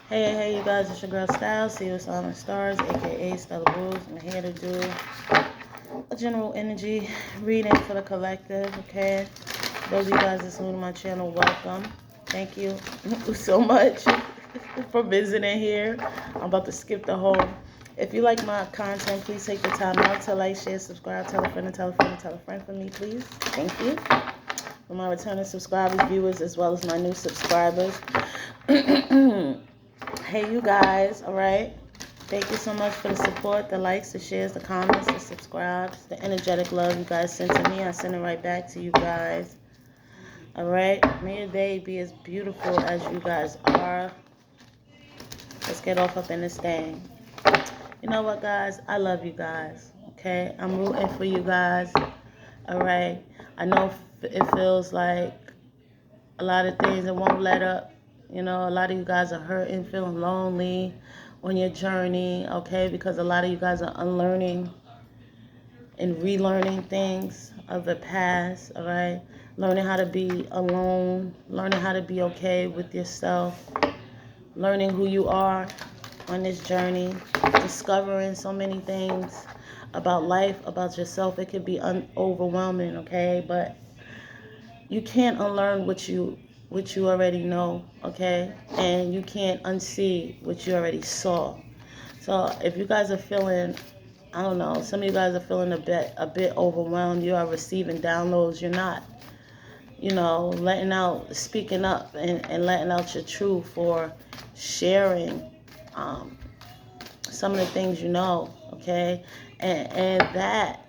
Hey, you guys, it's your girl Styles, see you Solid Stars, aka Stella Blues. I'm here to do a general energy reading for the collective, okay? Those of you guys that's new to my channel, welcome. Thank you so much for visiting here. I'm about to skip the whole. If you like my content, please take the time out to like, share, subscribe, tell a friend, and tell a friend, and tell a friend for me, please. Thank you. For my returning subscribers, viewers, as well as my new subscribers. Hey, you guys, all right? Thank you so much for the support, the likes, the shares, the comments, the subscribes, the energetic love you guys send to me. I send it right back to you guys. All right? May your day be as beautiful as you guys are. Let's get off up in this thing. You know what, guys? I love you guys, okay? I'm rooting for you guys, all right? I know it feels like a lot of things that won't let up. You know, a lot of you guys are hurting, feeling lonely on your journey, okay? Because a lot of you guys are unlearning and relearning things of the past, all right? Learning how to be alone, learning how to be okay with yourself, learning who you are on this journey, discovering so many things about life, about yourself. It could be overwhelming, okay? But you can't unlearn what you already know, okay? And you can't unsee what you already saw. So if you guys are feeling, I don't know, some of you guys are feeling a bit overwhelmed, you are receiving downloads, you're not, letting out, speaking up and letting out your truth, or sharing some of the things you know, okay? And that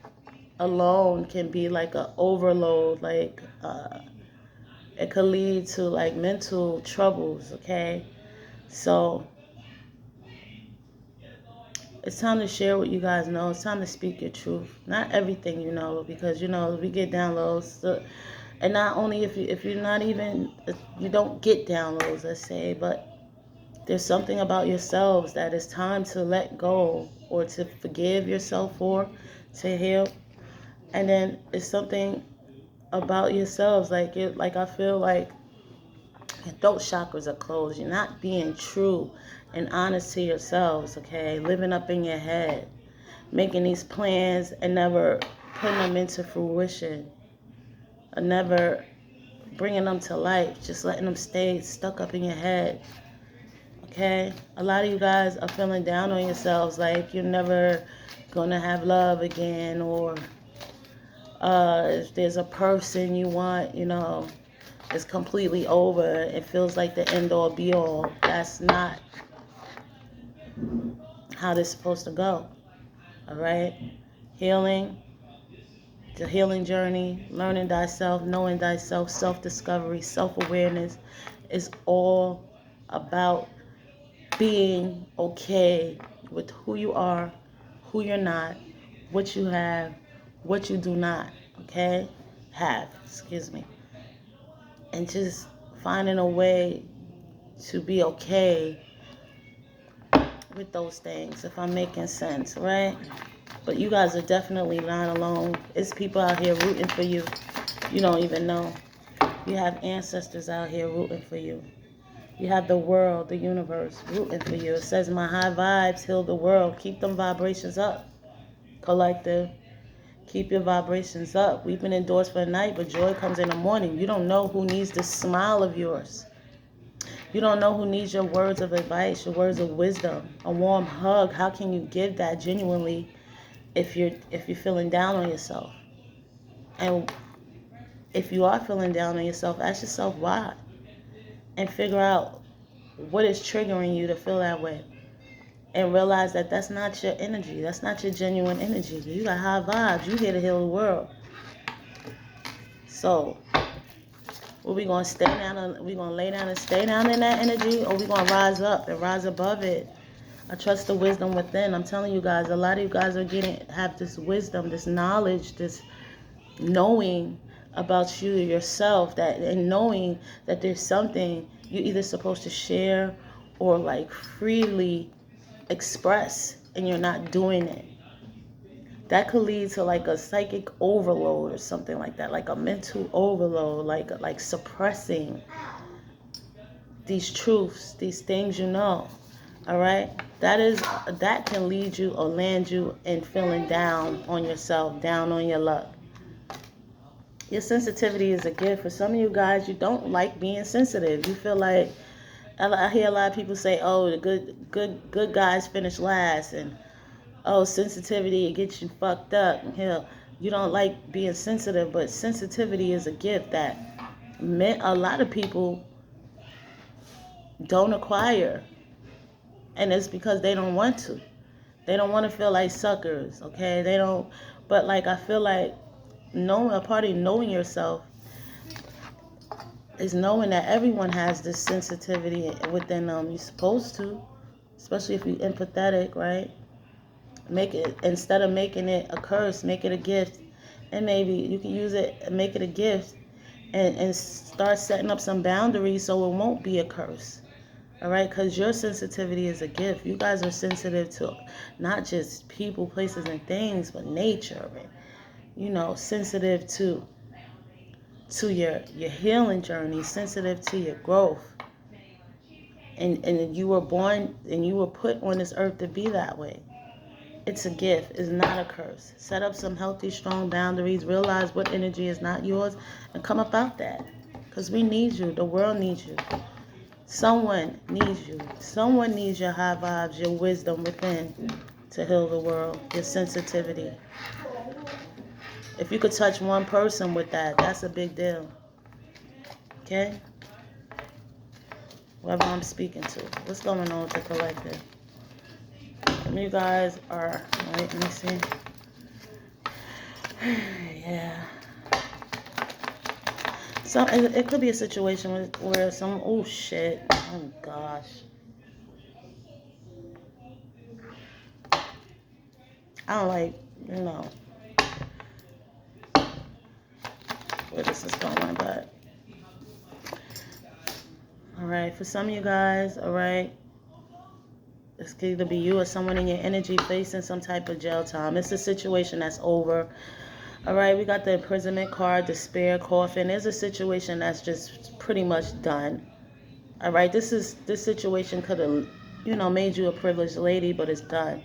alone can be like an overload, like it could lead to like mental troubles, okay? So it's time to share what you guys know. It's time to speak your truth. Not everything you know, because we get downloads. And not only if you're not even, if you don't get downloads, let's say, but there's something about yourselves that it's time to let go, or to forgive yourself for, to heal. And then it's something about yourselves, like I feel like your throat chakras are closed. You're not being true and honest to yourselves, okay? Living up in your head, making these plans and never putting them into fruition, or never bringing them to life, just letting them stay stuck up in your head, okay? A lot of you guys are feeling down on yourselves, like you're never gonna have love again, or if there's a person you want, it's completely over. It feels like the end all be all. That's not how this is supposed to go. All right? Healing, the healing journey, learning thyself, knowing thyself, self-discovery, self-awareness is all about being okay with who you are, who you're not, what you have, what you do not, okay? Excuse me. And just finding a way to be okay with those things, if I'm making sense, right? But you guys are definitely not alone. It's people out here rooting for you. You don't even know. You have ancestors out here rooting for you. You have the world, the universe rooting for you. It says my high vibes heal the world. Keep them vibrations up, collective. Keep your vibrations up. Weeping endures for a night, but joy comes in the morning. You don't know who needs this smile of yours. You don't know who needs your words of advice, your words of wisdom, a warm hug. How can you give that genuinely if you're feeling down on yourself? And if you are feeling down on yourself, ask yourself why, and figure out what is triggering you to feel that way. And realize that that's not your energy. That's not your genuine energy. You got high vibes. You here to heal the world. So, what we gonna stay down? We gonna lay down and stay down in that energy, or we gonna rise up and rise above it? I trust the wisdom within. I'm telling you guys, a lot of you guys are have this wisdom, this knowledge, this knowing about you yourself, and knowing that there's something you either supposed to share or like freely express, and you're not doing it. That could lead to like a psychic overload or something like that, like a mental overload, like suppressing these truths, these things you know. All right? That can lead you or land you in feeling down on yourself, down on your luck. Your sensitivity is a gift. For some of you guys, you don't like being sensitive. You feel like, I hear a lot of people say, "Oh, the good guys finish last," and "Oh, sensitivity, it gets you fucked up." Hell, you don't like being sensitive, but sensitivity is a gift that a lot of people don't acquire, and it's because they don't want to. They don't want to feel like suckers, okay? They don't. But like, I feel like a part of knowing yourself is knowing that everyone has this sensitivity within them. You're supposed to, especially if you're empathetic, right? Make it, instead of making it a curse, make it a gift. And maybe you can use it and make it a gift, and start setting up some boundaries so it won't be a curse. All right, because your sensitivity is a gift. You guys are sensitive to not just people, places, and things, but nature. Sensitive to your healing journey, sensitive to your growth. And you were born and you were put on this earth to be that way. It's a gift. It's not a curse. Set up some healthy, strong boundaries. Realize what energy is not yours and come about that. Because we need you. The world needs you. Someone needs you. Someone needs your high vibes, your wisdom within to heal the world, your sensitivity. If you could touch one person with that, that's a big deal. Okay? Whoever I'm speaking to. What's going on with the collective? Some of you guys are, wait, let me see. Yeah. So it could be a situation where oh shit, oh gosh. I don't like, where this is going, but all right, for some of you guys, all right, this could either be you or someone in your energy facing some type of jail time. It's a situation that's over. All right, we got the imprisonment card, despair, coffin. There's a situation that's just pretty much done. All right, this situation could have, made you a privileged lady, but it's done.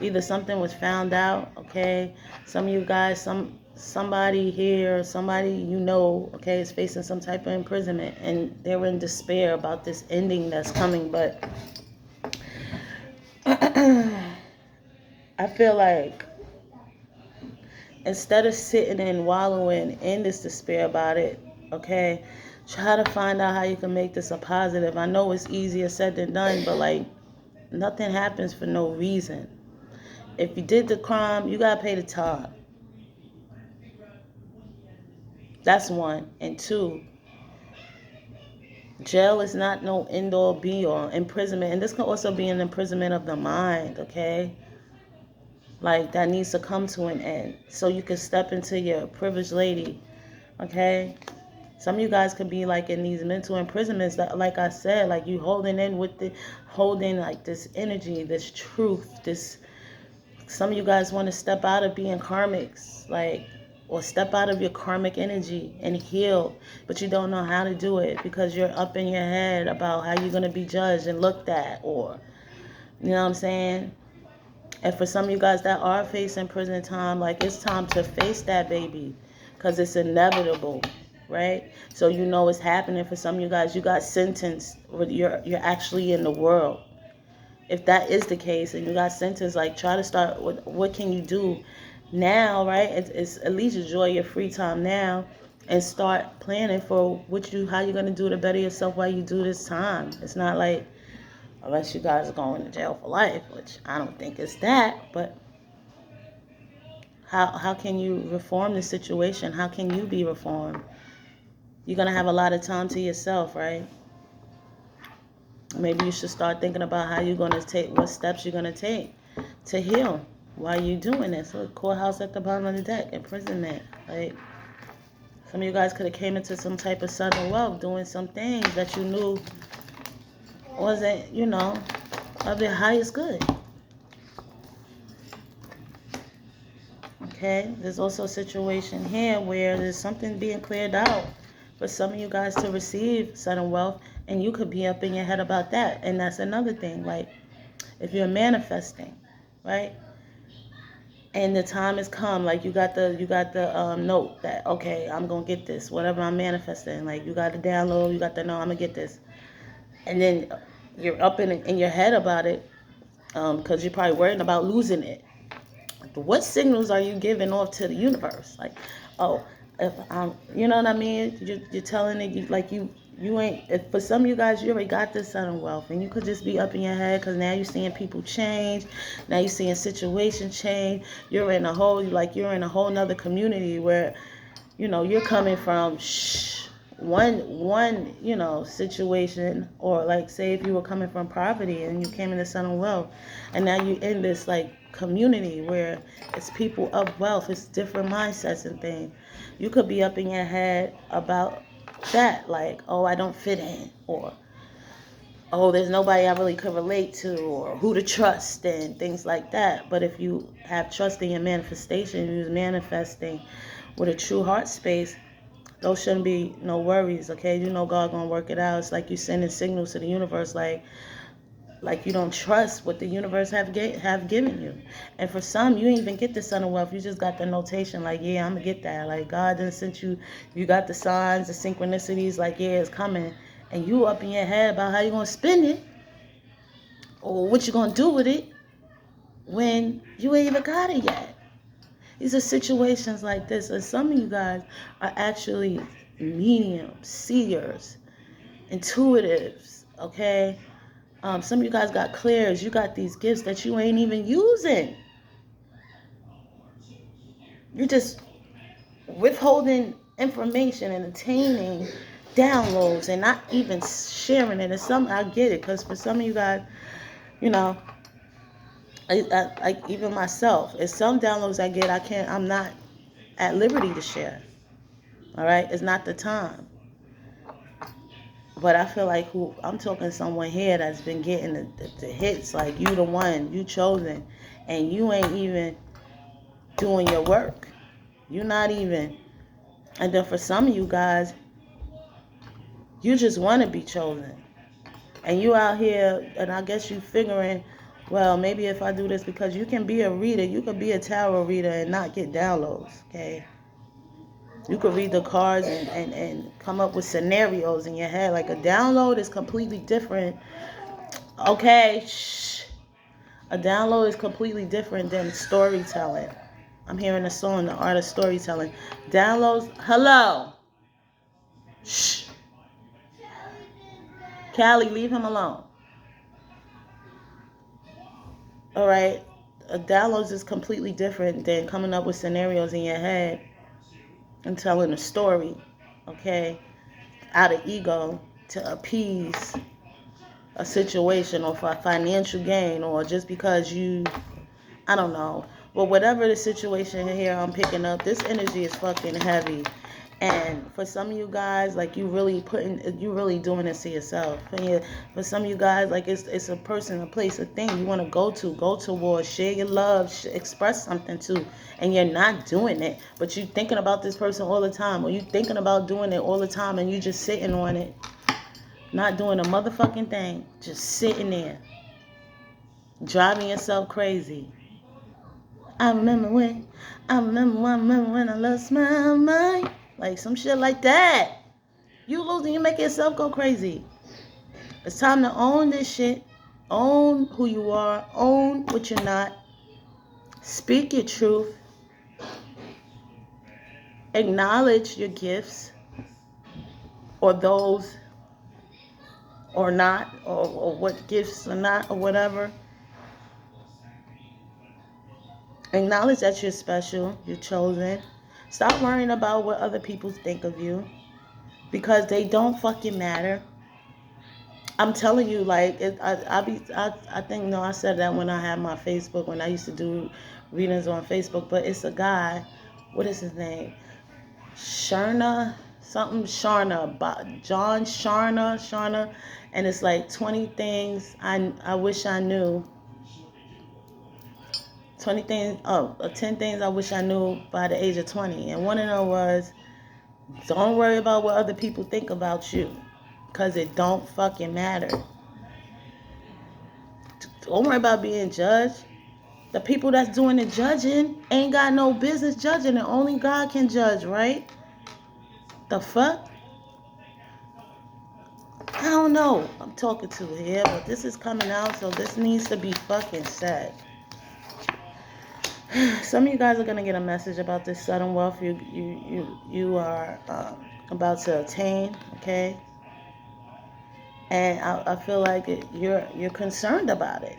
Either something was found out, okay? Some of you guys, somebody here, somebody okay, is facing some type of imprisonment, and they're in despair about this ending that's coming, but I feel like instead of sitting and wallowing in this despair about it, okay, try to find out how you can make this a positive. I know it's easier said than done, but like, nothing happens for no reason. If you did the crime, you gotta pay the time. That's one. And two, jail is not no end-all be-all. Imprisonment, and this can also be an imprisonment of the mind, okay? Like, that needs to come to an end so you can step into your privileged lady, okay? Some of you guys could be like in these mental imprisonments that, like I said, like you holding like this energy, this truth, some of you guys want to step out of being karmics, like, or step out of your karmic energy and heal, but you don't know how to do it because you're up in your head about how you're going to be judged and looked at, or, you know what I'm saying? And for some of you guys that are facing prison time, like, it's time to face that baby because it's inevitable, right? So it's happening for some of you guys. You got sentenced, or you're actually in the world. If that is the case and you got sentenced, like, try to start with what can you do now, right? It's at least enjoy your free time now and start planning for how you're going to do to better yourself while you do this time. It's not like, unless you guys are going to jail for life, which I don't think it's that, but how can you reform the situation? How can you be reformed? You're going to have a lot of time to yourself, right? Maybe you should start thinking about what steps you're going to take to heal while you're doing this. Look, courthouse at the bottom of the deck, imprisonment. Like, some of you guys could have came into some type of sudden wealth doing some things that you knew wasn't, of the highest good. Okay, there's also a situation here where there's something being cleared out for some of you guys to receive sudden wealth, And you could be up in your head about that. And that's another thing. Like, if you're manifesting, right? And the time has come, like you got the note that, okay, I'm gonna get this, whatever I'm manifesting. Like, you got the download, you got the no, I'm gonna get this. And then you're up in your head about it, because you're probably worrying about losing it. What signals are you giving off to the universe? Like, oh, if I'm, you know what I mean? You're telling it, you ain't. If for some of you guys, you already got this sudden wealth, and you could just be up in your head because now you're seeing people change, now you're seeing situations change. You're in a whole nother community where, you're coming from one situation, or like, say if you were coming from poverty and you came into sudden wealth, and now you in this like community where it's people of wealth, it's different mindsets and things. You could be up in your head about that, like, oh, I don't fit in, or oh, there's nobody I really could relate to, or who to trust, and things like that. But if you have trust in your manifestation, you're manifesting with a true heart space, those shouldn't be no worries, okay? God gonna work it out. It's like you sending signals to the universe, like you don't trust what the universe have given you. And for some, you didn't even get the son of wealth. You just got the notation, like, yeah, I'm gonna get that. Like, God done sent you. You got the signs, the synchronicities, like, yeah, it's coming. And you up in your head about how you gonna spend it, or what you gonna do with it, when you ain't even got it yet. These are situations like this. And some of you guys are actually mediums, seers, intuitives, okay? Some of you guys got clairs. You got these gifts that you ain't even using. You're just withholding information and attaining downloads and not even sharing it. And I get it, because for some of you guys, like even myself, if some downloads I get, I'm not at liberty to share. All right, it's not the time. But I feel like I'm talking someone here that's been getting the hits, like you the one, you chosen, and you ain't even doing your work. You're not even. And then for some of you guys, you just want to be chosen. And you out here, and I guess you figuring, well, maybe if I do this, because you can be a reader, you could be a tarot reader and not get downloads, okay? You could read the cards and come up with scenarios in your head. Like, a download is completely different. Okay, shh. A download is completely different than storytelling. I'm hearing a song, The Art of Storytelling. Downloads, hello. Shh. Callie, leave him alone. All right. Downloads is completely different than coming up with scenarios in your head and telling a story, okay, out of ego to appease a situation, or for financial gain, or just because I don't know. But whatever the situation here I'm picking up, this energy is fucking heavy. And for some of you guys, like, you really doing this to yourself. And for some of you guys, like, it's a person, a place, a thing you want to go towards, share your love, express something to, and you're not doing it, but you thinking about this person all the time, or you thinking about doing it all the time, and you just sitting on it, not doing a motherfucking thing, just sitting there, driving yourself crazy. I remember when I lost my mind. Like, some shit like that. You make yourself go crazy. It's time to own this shit. Own who you are. Own what you're not. Speak your truth. Acknowledge your gifts, or those, or not, or what gifts or not, or whatever. Acknowledge that you're special, you're chosen. Stop worrying about what other people think of you, because they don't fucking matter. I'm telling you, like, I think, no, I said that when I had my Facebook, when I used to do readings on Facebook, but it's a guy, what is his name? John Sharna, and it's like 20 things I wish I knew. 10 things I wish I knew by the age of 20. And one of them was, don't worry about what other people think about you. Because it don't fucking matter. Don't worry about being judged. The people that's doing the judging ain't got no business judging, and only God can judge, right? The fuck? I don't know. I'm talking to here, but this is coming out, so this needs to be fucking said. Some of you guys are gonna get a message about this sudden wealth you are about to attain, okay? And I feel like you're concerned about it.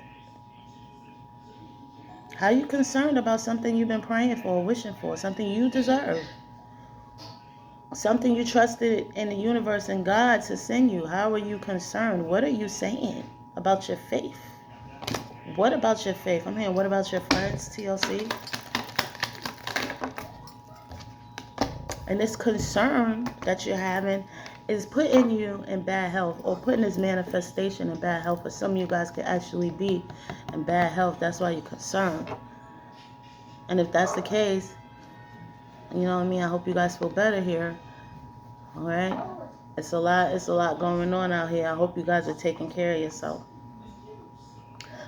How are you concerned about something you've been praying for, wishing for, something you deserve? Something you trusted in the universe and God to send you. How are you concerned? What are you saying about your faith? What about your faith? I'm hearing, what about your friends, TLC? And this concern that you're having is putting you in bad health, or putting this manifestation in bad health. For some of you guys could actually be in bad health. That's why you're concerned. And if that's the case, you know what I mean? I hope you guys feel better here. All right? It's a lot going on out here. I hope you guys are taking care of yourself.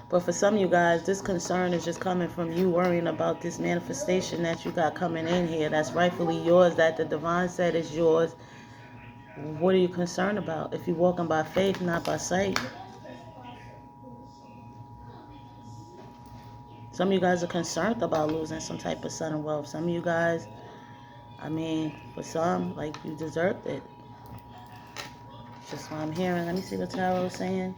But for some of you guys, this concern is just coming from you worrying about this manifestation that you got coming in here that's rightfully yours, that the divine said is yours. What are you concerned about? If you're walking by faith, not by sight. Some of you guys are concerned about losing some type of sudden wealth. Some of you guys, I mean, for some, like, you deserved it. Just what I'm hearing. Let me see what Tarot is saying.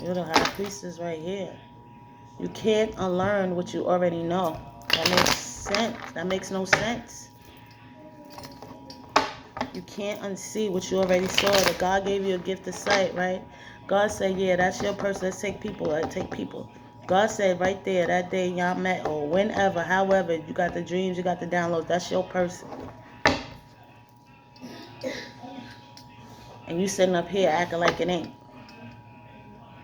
You're the high priestess right here. You can't unlearn what you already know. That makes sense. That makes no sense. You can't unsee what you already saw. That God gave you a gift of sight, right? God said, yeah, that's your person. Let's take people. Let's take people. God said right there, that day y'all met, or whenever, however, you got the dreams, you got the downloads. That's your person. And you sitting up here acting like it ain't.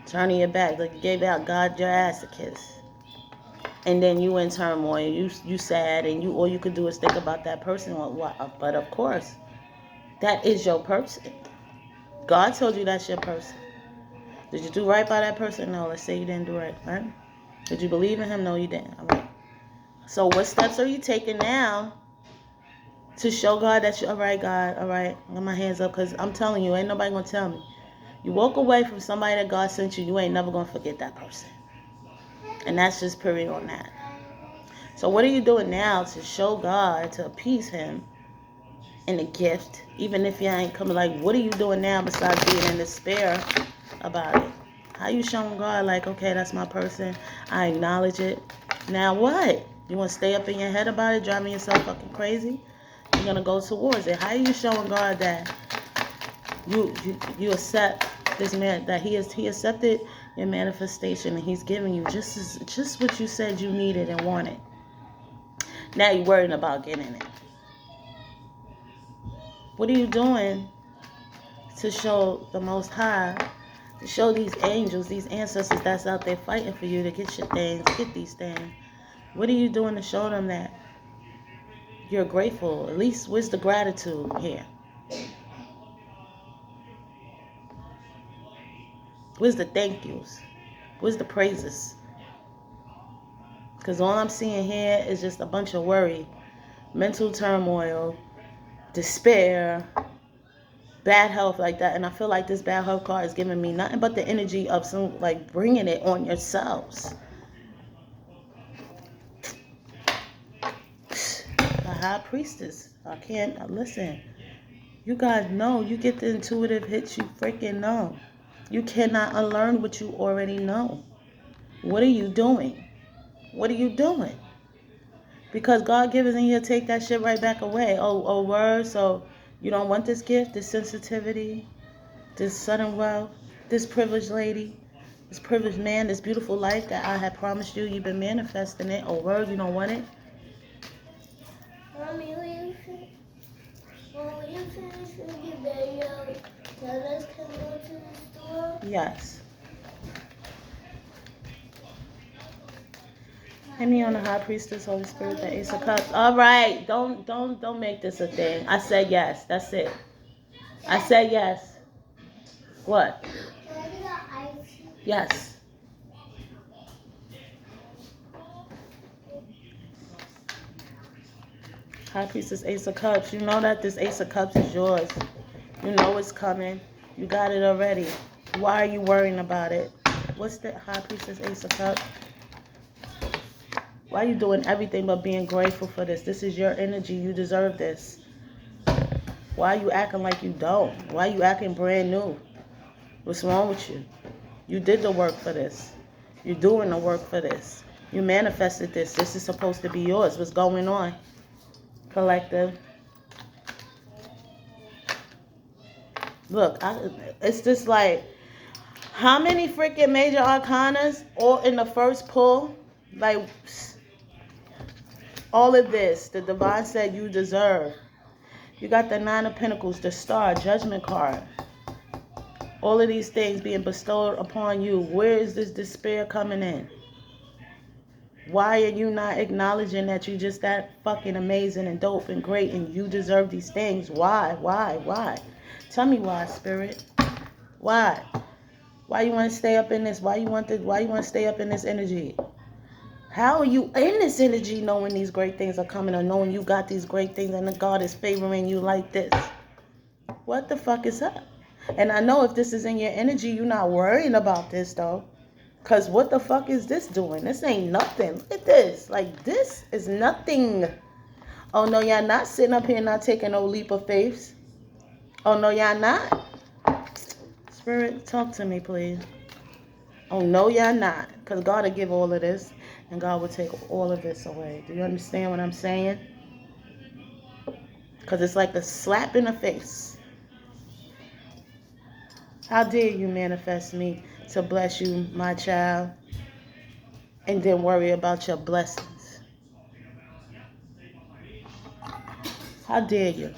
Turning your back, like you gave out God your ass a kiss. And then you in turmoil, you sad, and all you could do is think about that person. But of course, that is your person. God told you that's your person. Did you do right by that person? No, let's say you didn't do right? Did you believe in him? No, you didn't. All right. So what steps are you taking now to show God that you're all right, God? All right, I got my hands up, because I'm telling you, ain't nobody going to tell me. You walk away from somebody that God sent you, you ain't never going to forget that person. And that's just period on that. So what are you doing now to show God, to appease him in the gift? Even if you ain't coming, like, what are you doing now besides being in despair about it? How you showing God, like, okay, that's my person, I acknowledge it. Now what? You want to stay up in your head about it, driving yourself fucking crazy? You're going to go towards it. How are you showing God that you accept this man, that he accepted your manifestation, and he's giving you just what you said you needed and wanted? Now you're worrying about getting it. What are you doing to show the Most High, to show these angels, these ancestors that's out there fighting for you to get your things, get these things? What are you doing to show them that you're grateful? At least, where's the gratitude here? Where's the thank yous? Where's the praises? Because all I'm seeing here is just a bunch of worry, mental turmoil, despair, bad health, like that. And I feel like this bad health card is giving me nothing but the energy of some, like, bringing it on yourselves. The high priestess. I can't listen. You guys know, you get the intuitive hits, you freaking know. You cannot unlearn what you already know. What are you doing? What are you doing? Because God gives and he'll take that shit right back away. Oh, word. So you don't want this gift, this sensitivity, this sudden wealth, this privileged lady, this privileged man, this beautiful life that I had promised you. You've been manifesting it. Oh, word, you don't want it? Mommy, will you finish with your video? Tell us can go to the store? Yes. Hit me on the high priestess, Holy Spirit, the Ace of Cups. All right, don't make this a thing. I said yes. That's it. I said yes. What? Can I get an ice? Yes. High Priestess Ace of Cups. You know that this Ace of Cups is yours. You know it's coming. You got it already. Why are you worrying about it? What's the High Priestess Ace of Cups? Why are you doing everything but being grateful for this? This is your energy. You deserve this. Why are you acting like you don't? Why are you acting brand new? What's wrong with you? You did the work for this. You're doing the work for this. You manifested this. This is supposed to be yours. What's going on, collective? Look, it's just like, how many freaking major arcanas all in the first pull? Like, all of this, the divine said you deserve. You got the Nine of Pentacles, the Star, Judgment card. All of these things being bestowed upon you. Where is this despair coming in? Why are you not acknowledging that you just that fucking amazing and dope and great and you deserve these things? Why? Tell me why, Spirit. Why? Why you want to stay up in this? Why you want to stay up in this energy? How are you in this energy knowing these great things are coming or knowing you got these great things and the God is favoring you like this? What the fuck is up? And I know if this is in your energy, you're not worrying about this though. Because what the fuck is this doing? This ain't nothing. Look at this. Like, this is nothing. Oh, no, y'all not sitting up here not taking no leap of faith. Oh, no, y'all not. Spirit, talk to me, please. Oh, no, y'all not. Because God will give all of this, and God will take all of this away. Do you understand what I'm saying? Because it's like a slap in the face. How dare you manifest me to bless you, my child, and then worry about your blessings? How dare you?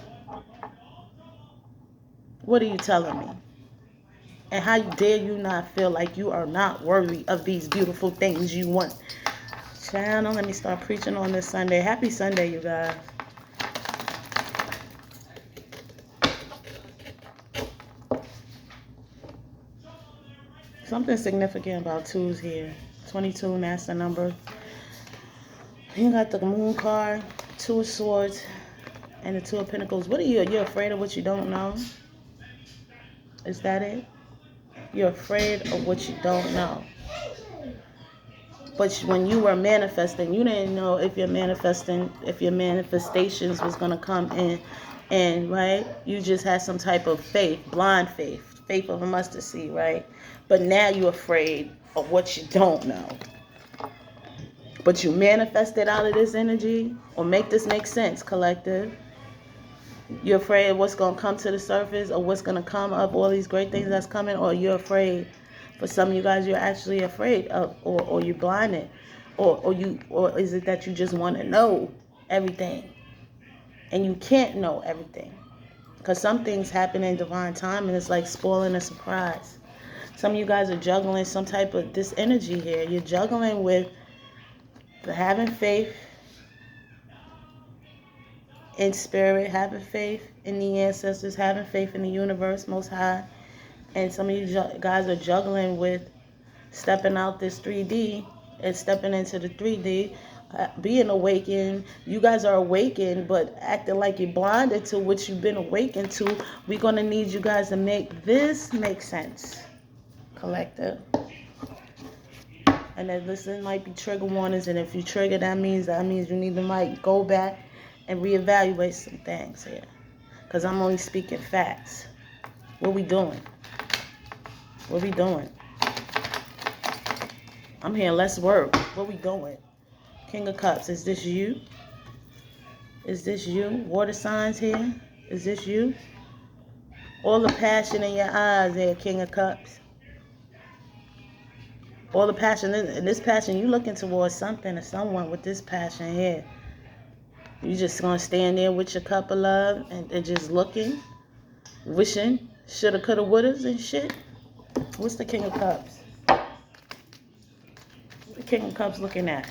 What are you telling me? And how dare you not feel like you are not worthy of these beautiful things you want? Child, don't let me start preaching on this Sunday. Happy Sunday, you guys. Something significant about twos here. 22, master number. You got the moon card, two of swords, and the two of pentacles. What are you? You're afraid of what you don't know? Is that it? You're afraid of what you don't know. But when you were manifesting, you didn't know if your manifestations was going to come in. And, right, you just had some type of faith, blind faith, faith of a mustard seed, right? But now you're afraid of what you don't know. But you manifested out of this energy. Or make this make sense, collective. You're afraid of what's going to come to the surface or what's going to come up, all these great things that's coming, or you're afraid. For some of you guys, you're actually afraid of, or you're blinded, or is it that you just want to know everything, and you can't know everything, because some things happen in divine time, and it's like spoiling a surprise. Some of you guys are juggling some type of this energy here. You're juggling with the having faith in spirit, having faith in the ancestors, having faith in the universe, Most High. And some of you guys are juggling with stepping out this 3D and stepping into the 3D, being awakened. You guys are awakened, but acting like you're blinded to what you've been awakened to. We're going to need you guys to make this make sense, collective. And then listen, might be trigger warnings, and if you trigger, that means you need to might go back and reevaluate some things here. Because I'm only speaking facts. What we doing? What we doing? I'm hearing less work. What we doing? King of Cups, is this you? Is this you? Water signs here? Is this you? All the passion in your eyes there, King of Cups. All the passion, in this passion, you looking towards something or someone with this passion here. You just gonna stand there with your cup of love and just looking, wishing, shoulda, coulda, wouldas and shit. What's the King of Cups? What the King of Cups looking at?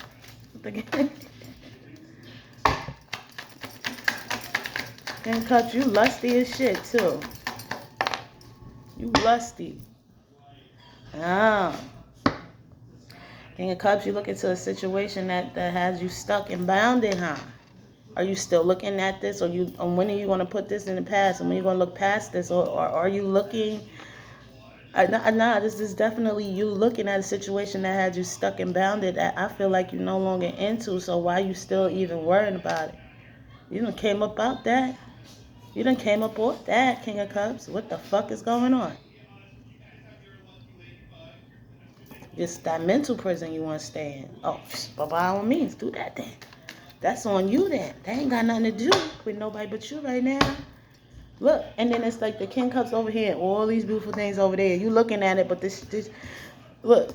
King of Cups, you lusty as shit too. You lusty. Ah. King of Cups, you look into a situation that has you stuck and bounded, huh? Are you still looking at this, or when are you going to put this in the past, and when are you going to look past this, or are you looking? Nah, this is definitely you looking at a situation that had you stuck and bounded that I feel like you're no longer into. So why you still even worrying about it? You done came up out that. You done came up off that, King of Cups. What the fuck is going on? It's that mental prison you want to stay in. Oh, but by all means, do that then. That's on you then. That ain't got nothing to do with nobody but you right now. Look, and then it's like the King Cups over here and all these beautiful things over there. You looking at it, but look,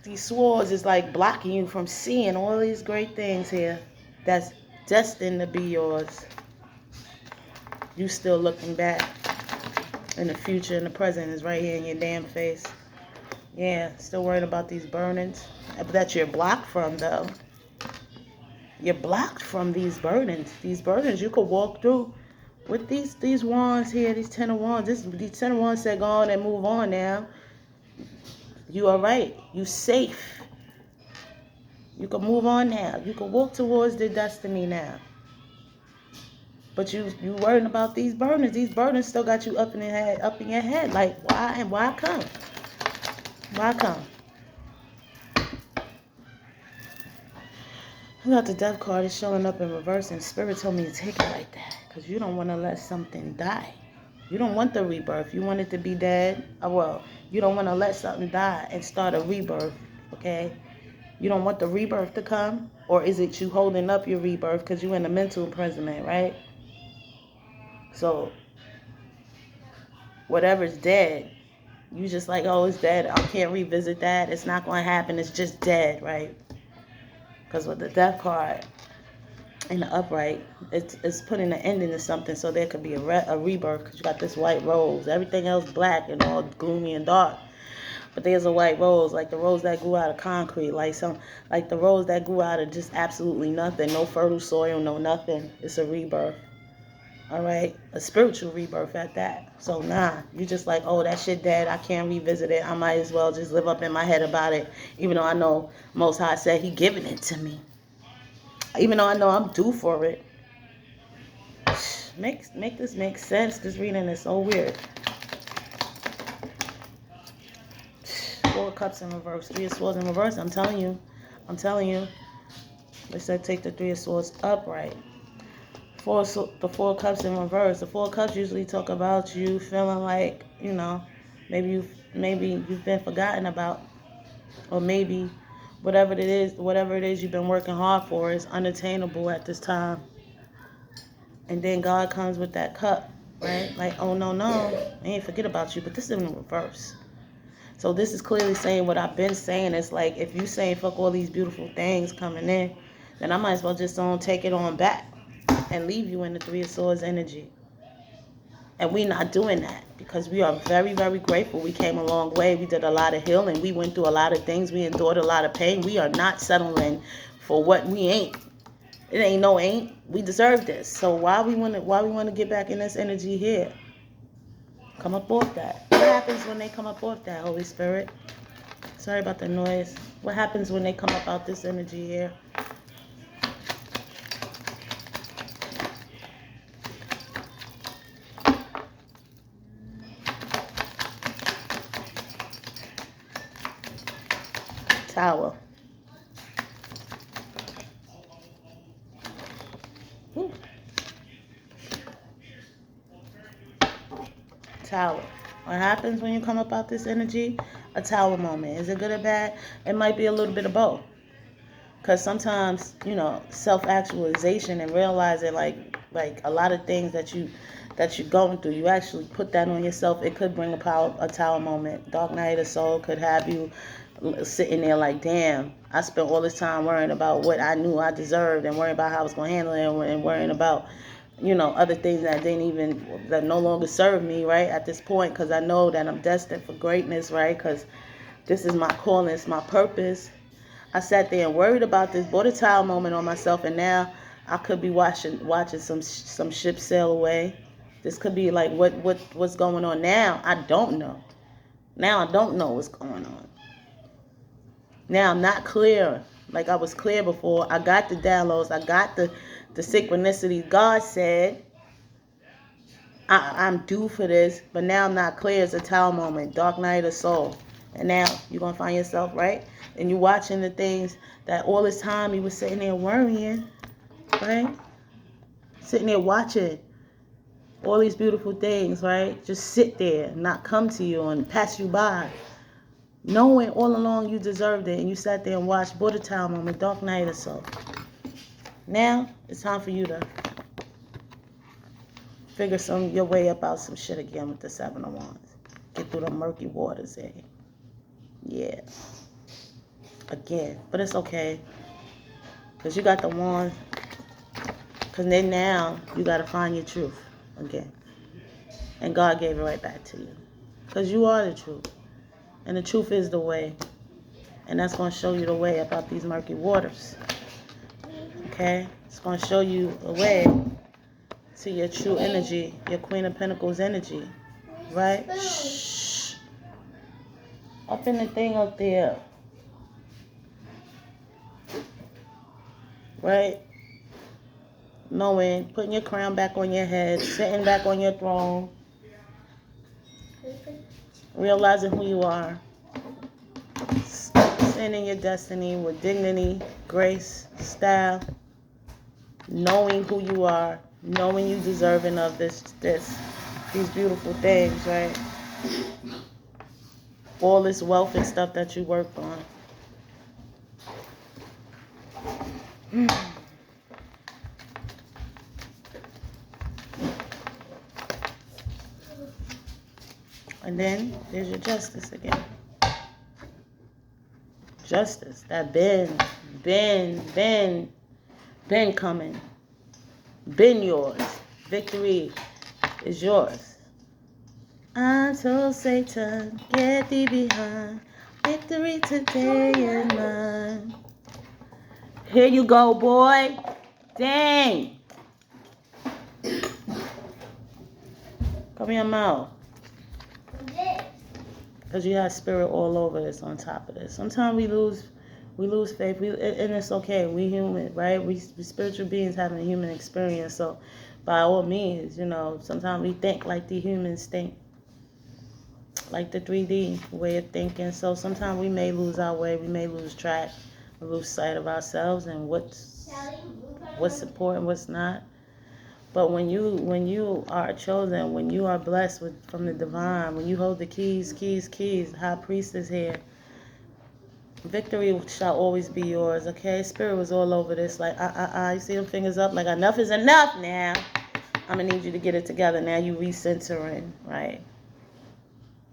these swords is like blocking you from seeing all these great things here that's destined to be yours. You still looking back, and the future and the present is right here in your damn face. Yeah, still worried about these burnings that you're blocked from, though. You're blocked from these burdens. These burdens you could walk through with these wands here, these 10 of wands. These 10 of wands said go on and move on now. You are right. You safe. You can move on now. You can walk towards the destiny now. But you worrying about these burdens. These burdens still got you up in your head. Like why and why come? Why come? I got the death card is showing up in reverse, and Spirit told me to take it like that because you don't want to let something die. You don't want the rebirth. You want it to be dead. Well, you don't want to let something die and start a rebirth, okay? You don't want the rebirth to come, or is it you holding up your rebirth because you're in a mental imprisonment, right? So whatever's dead, you just like, oh, it's dead. I can't revisit that. It's not going to happen. It's just dead, right? Because with the death card in the upright, it's putting an ending to something so there could be a rebirth because you got this white rose. Everything else black and all gloomy and dark. But there's a white rose, like the rose that grew out of concrete, like the rose that grew out of just absolutely nothing, no fertile soil, no nothing. It's a rebirth. All right, a spiritual rebirth at that. So you just like, oh, that shit dead. I can't revisit it. I might as well just live up in my head about it, even though I know Most High said He giving it to me. Even though I know I'm due for it. Make this make sense. This reading is so weird. 4 cups in reverse, 3 of swords in reverse. I'm telling you. They said take the 3 of swords upright. The 4 cups in reverse. The 4 cups usually talk about you feeling like, maybe you've been forgotten about, or maybe whatever it is you've been working hard for is unattainable at this time. And then God comes with that cup, right? Like, oh no, I ain't forget about you, but this is in reverse. So this is clearly saying what I've been saying. It's like, if you saying fuck all these beautiful things coming in, then I might as well just don't take it on back and leave you in the 3 of Swords energy. And we're not doing that because we are very, very grateful. We came a long way. We did a lot of healing. We went through a lot of things. We endured a lot of pain. We are not settling for what we ain't. It ain't no ain't. We deserve this. So why we want to get back in this energy here? Come up off that. What happens when they come up off that, Holy Spirit? Sorry about the noise. What happens when they come up out this energy here? Tower. Ooh. Tower. What happens when you come up out this energy? A tower moment. Is it good or bad? It might be a little bit of both. Because sometimes, self-actualization and realizing like a lot of things that you're going through, you actually put that on yourself. It could bring a tower moment. Dark night of the soul could have you sitting there like, damn, I spent all this time worrying about what I knew I deserved and worrying about how I was going to handle it and worrying about other things that no longer serve me, right, at this point, because I know that I'm destined for greatness, right, because this is my calling, it's my purpose. I sat there and worried about this, brought a tower moment on myself, and now I could be watching some ships sail away. This could be like what's going on now. I don't know. Now I don't know what's going on. Now I'm not clear like I was clear before. I got the downloads. I got the synchronicity. God said I'm due for this, but now I'm not clear. It's a tower moment, dark night of the soul. And now you're going to find yourself, right? And you're watching the things that all this time you were sitting there worrying, right? Sitting there watching all these beautiful things, right? Just sit there and not come to you and pass you by. Knowing all along you deserved it, and you sat there and watched Buddha Tower moment, dark night or so. Now it's time for you to figure your way up out some shit again with the Seven of Wands. Get through the murky waters, eh? Yeah. Again. But it's okay. Because you got the wands. Because then now you got to find your truth again. And God gave it right back to you. Because you are the truth. And the truth is the way. And that's going to show you the way about these murky waters. Okay? It's going to show you the way to your true energy, your Queen of Pentacles energy, right? Shh. Up in the thing up there, right? Knowing, putting your crown back on your head, sitting back on your throne, realizing who you are, standing in your destiny with dignity, grace, style, knowing who you are, knowing you deserving of these beautiful things, right? All this wealth and stuff that you worked on. And then there's your justice again. Justice that been coming. Been yours. Victory is yours. I told Satan, get thee behind. Victory today is mine. Here you go, boy. Dang. Cover your mouth. Because you have spirit all over this on top of this. Sometimes we lose faith, and it's okay. We human, right? We spiritual beings having a human experience. So by all means, sometimes we think like the humans think. Like the 3D way of thinking. So sometimes we may lose our way, we may lose track, lose sight of ourselves and what's important, what's not. But when you are chosen, when you are blessed from the divine, when you hold the keys, high priest is here. Victory shall always be yours, okay? Spirit was all over this, like, you see them fingers up, like, enough is enough now. I'm going to need you to get it together. Now you recentering, right?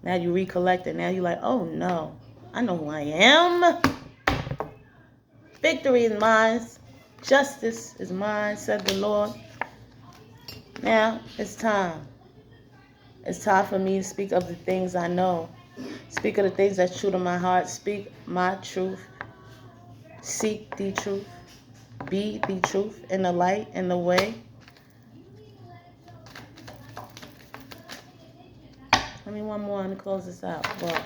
Now you recollecting. Now you like, oh no, I know who I am. Victory is mine. Justice is mine, said the Lord. Now it's time. It's time for me to speak of the things I know. Speak of the things that's true to my heart. Speak my truth. Seek the truth. Be the truth in the light, in the way. Let me one more and close this out. Well,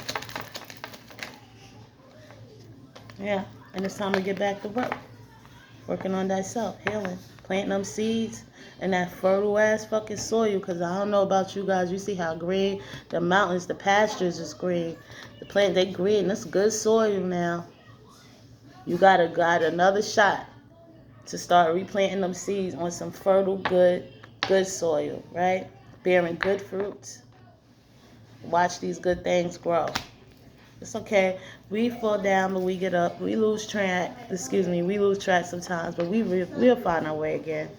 yeah, and it's time to get back to work. Working on thyself, healing, planting them seeds in that fertile ass fucking soil. Because I don't know about you guys, you see how green the mountains, the pastures is green. The plant, they green. That's good soil now. You got another shot to start replanting them seeds on some fertile, good soil, right? Bearing good fruits. Watch these good things grow. It's okay. We fall down, but we get up. We lose track. We lose track sometimes, but we'll find our way again.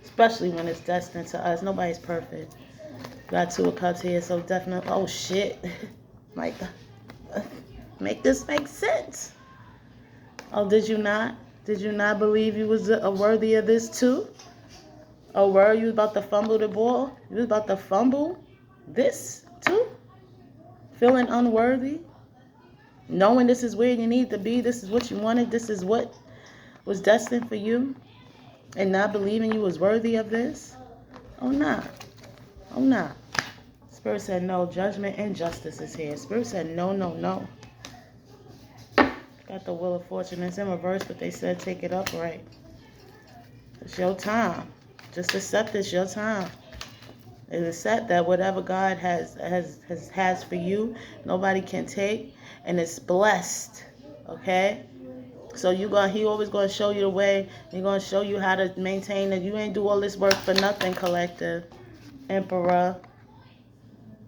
Especially when it's destined to us. Nobody's perfect. Got 2 of Cups here, so definitely. Oh shit! Like, make this make sense. Oh, did you not? Did you not believe you was worthy of this too? Oh, were you about to fumble the ball? You was about to fumble this too? Feeling unworthy? Knowing this is where you need to be, this is what you wanted, this is what was destined for you, and not believing you was worthy of this? Oh, nah. I'm not. Spirit said no. Judgment and justice is here. Spirit said no, no, no. Got the Wheel of Fortune. It's in reverse, but they said take it upright. It's your time. Just accept it's your time. And accept that whatever God has for you, nobody can take, and it's blessed. Okay? So he always gonna show you the way. He's gonna show you how to maintain it. You ain't do all this work for nothing, collective. Emperor.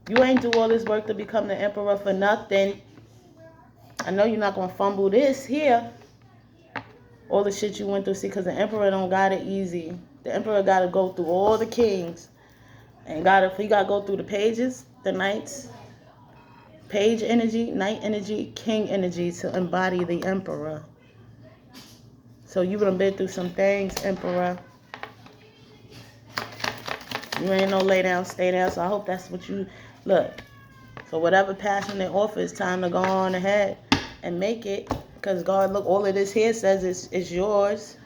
You ain't do all this work to become the emperor for nothing. I know you're not gonna fumble this here. All the shit you went through. See, because the emperor don't got it easy. The emperor gotta go through all the kings. And he gotta go through the pages, the knights, page energy, knight energy, king energy to embody the emperor. So you would have been through some things, emperor. You ain't no lay down, stay down. So I hope that's what you look. So whatever passion they offer, it's time to go on ahead and make it. Because God, look, all of this here says it's yours.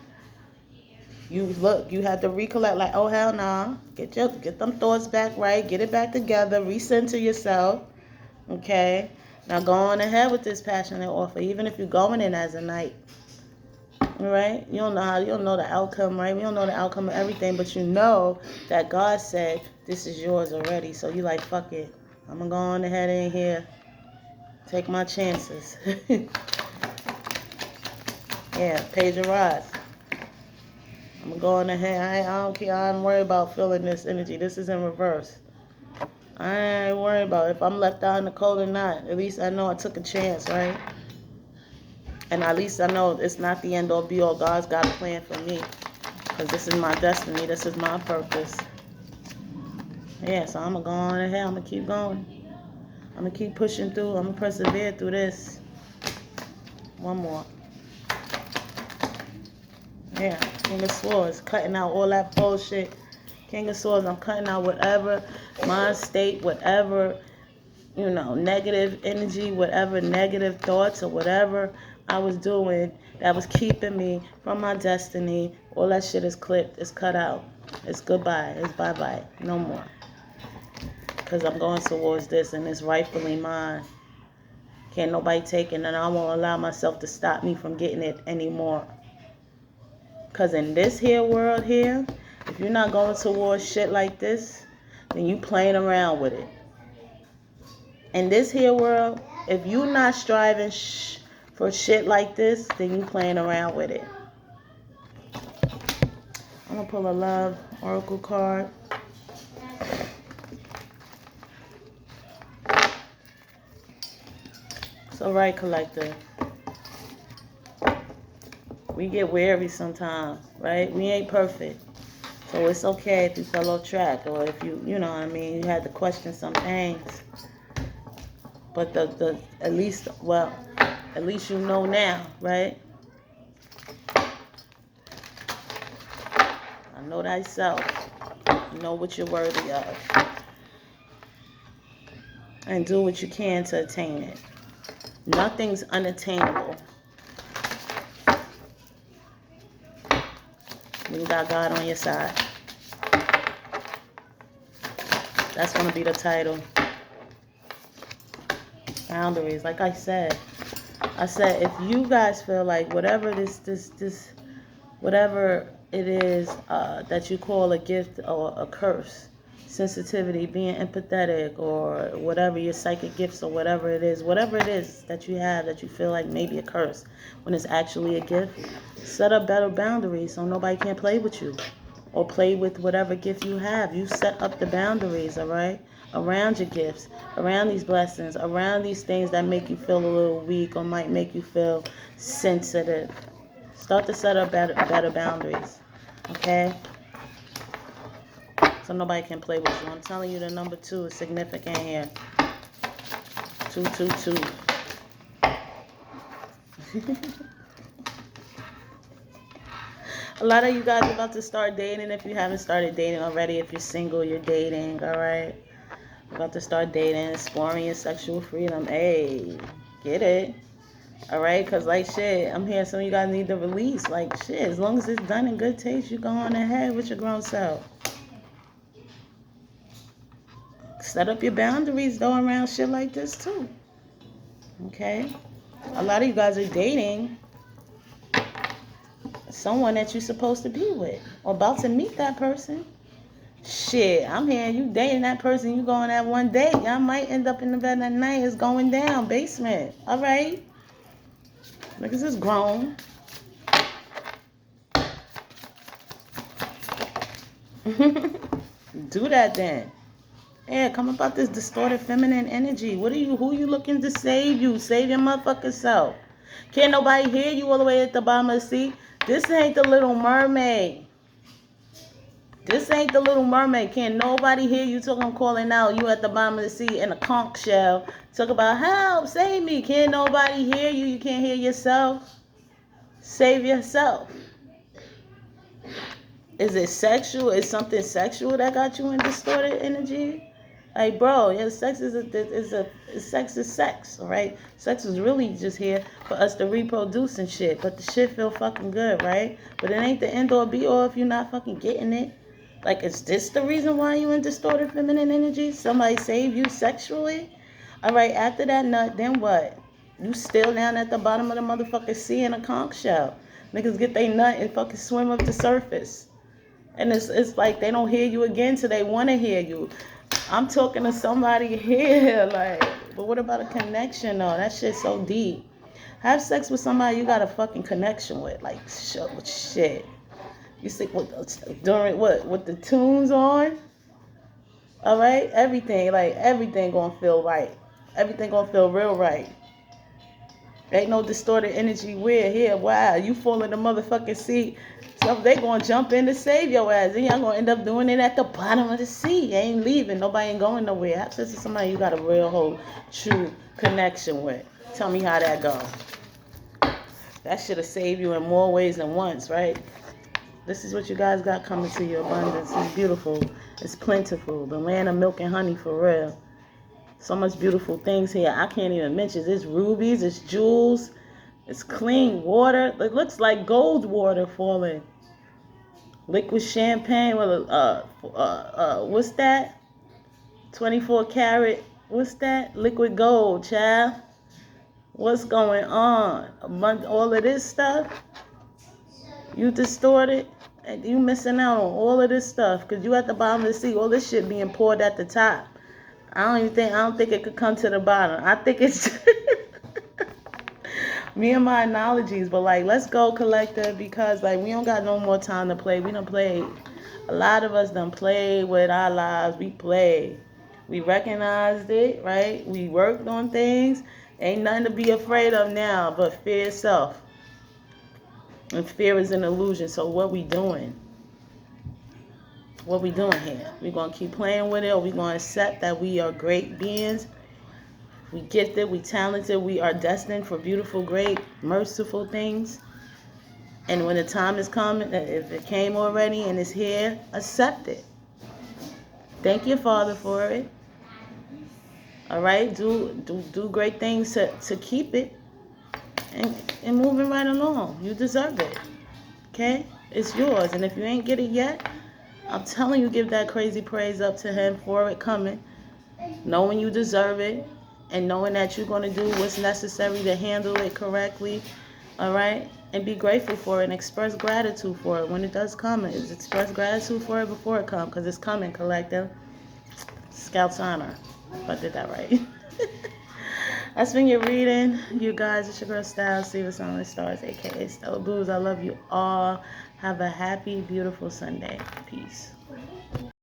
You look, you have to recollect like, oh hell nah. Get them thoughts back right, get it back together, recenter yourself. Okay? Now go on ahead with this passion they offer, even if you're going in as a knight. Alright? You don't know the outcome, right? We don't know the outcome of everything, but you know that God said this is yours already. So you like, fuck it. I'm gonna go on ahead in here. Take my chances. Yeah, Page of Rods. I'm gonna go on ahead. I don't care. I ain't worried about feeling this energy. This is in reverse. I ain't worried about if I'm left out in the cold or not. At least I know I took a chance, right? And at least I know it's not the end all be all. God's got a plan for me. Because this is my destiny. This is my purpose. Yeah, so I'm going to go on ahead. I'm going to keep going. I'm going to keep pushing through. I'm going to persevere through this. One more. Yeah, King of Swords. Cutting out all that bullshit. King of Swords, I'm cutting out whatever mind state, whatever, negative energy, whatever negative thoughts or whatever I was doing that was keeping me from my destiny. All that shit is clipped. It's cut out. It's goodbye. It's bye-bye. No more. Because I'm going towards this and it's rightfully mine. Can't nobody take it, and I won't allow myself to stop me from getting it anymore. Because in this here world here, if you're not going towards shit like this, then you playing around with it. In this here world, if you're not striving for shit like this, then you playing around with it. I'm going to pull a love oracle card. It's alright, collector. We get weary sometimes, right? We ain't perfect. So it's okay if you fell off track or if you know what I mean, you had to question some things. But at least you know now, right? I know thyself. You know what you're worthy of. And do what you can to attain it. Nothing's unattainable. When you got God on your side. That's going to be the title. Boundaries. Like I said, if you guys feel like whatever whatever it is that you call a gift or a curse, sensitivity, being empathetic, or whatever your psychic gifts or whatever it is that you have that you feel like maybe a curse when it's actually a gift, set up better boundaries so nobody can play with you or play with whatever gift you have. You set up the boundaries, all right, around your gifts, around these blessings, around these things that make you feel a little weak or might make you feel sensitive. Start to set up better boundaries, okay? So nobody can play with you. I'm telling you, the number 2 is significant here. 222. A lot of you guys are about to start dating. If you haven't started dating already, if you're single, you're dating, all right? You're about to start dating, exploring your sexual freedom. Hey, get it? All right? Because, like, shit, I'm hearing some of you guys need to release. Like, shit, as long as it's done in good taste, you go on ahead with your grown self. Set up your boundaries though around shit like this too. Okay? A lot of you guys are dating someone that you're supposed to be with or about to meet that person. Shit, I'm hearing you dating that person, you going that one date. Y'all might end up in the bed that night. It's going down, basement. All right? Niggas is grown. Do that then. Yeah, come about this distorted feminine energy. Who you looking to save you? Save your motherfucking self. Can't nobody hear you all the way at the bottom of the sea. This ain't the Little Mermaid. This ain't the Little Mermaid. Can't nobody hear you talking, calling out. You at the bottom of the sea in a conch shell. Talk about help, save me. Can't nobody hear you. You can't hear yourself. Save yourself. Is it sexual? Is something sexual that got you in distorted energy? Like, bro, yeah, sex sex is sex, all right? Sex is really just here for us to reproduce and shit. But the shit feel fucking good, right? But it ain't the end or be all if you're not fucking getting it. Like, is this the reason why you in distorted feminine energy? Somebody saved you sexually? All right, after that nut, then what? You still down at the bottom of the motherfucking sea in a conch shell. Niggas get they nut and fucking swim up the surface. And it's like they don't hear you again till they want to hear you. I'm talking to somebody here, like, but what about a connection though? That shit's so deep. Have sex with somebody you got a fucking connection with. Like, shit. You stick during what? With the tunes on? All right? Everything gonna feel right. Everything gonna feel real right. Ain't no distorted energy. We're here. Wow, you fall in the motherfucking sea. So they gonna jump in to save your ass. And y'all gonna end up doing it at the bottom of the sea. You ain't leaving. Nobody ain't going nowhere. Have sex with somebody you got a real whole true connection with. Tell me how that go. That should have saved you in more ways than once, right? This is what you guys got coming to you. Abundance. It's beautiful. It's plentiful. The land of milk and honey for real. So much beautiful things here. I can't even mention. It's rubies. It's jewels. It's clean water. It looks like gold water falling. Liquid champagne. What's that? 24 karat. What's that? Liquid gold, child. What's going on? Among all of this stuff, you distorted. And you missing out on all of this stuff because you at the bottom of the sea. All this shit being poured at the top. I don't think it could come to the bottom. I think it's me and my analogies, but like, let's go, collective, because like we don't got no more time to play. We done played. A lot of us done played with our lives. We played. We recognized it, right? We worked on things. Ain't nothing to be afraid of now but fear itself. And fear is an illusion. So what we doing? What we doing here? We gonna keep playing with it, or we gonna accept that we are great beings? We gifted, we talented, we are destined for beautiful, great, merciful things. And when the time is coming, if it came already and it's here, accept it. Thank your Father for it. All right, do great things to keep it, and moving right along. You deserve it. Okay, it's yours, and if you ain't get it yet, I'm telling you, give that crazy praise up to him for it coming, knowing you deserve it, and knowing that you're going to do what's necessary to handle it correctly, all right? And be grateful for it and express gratitude for it when it does come. Express gratitude for it before it comes, because it's coming, collective. Scout's honor, if I did that right. That's been your reading, you guys. It's your girl Styles, see what's on the stars, aka Stella Booze. I love you all. Have a happy, beautiful Sunday. Peace.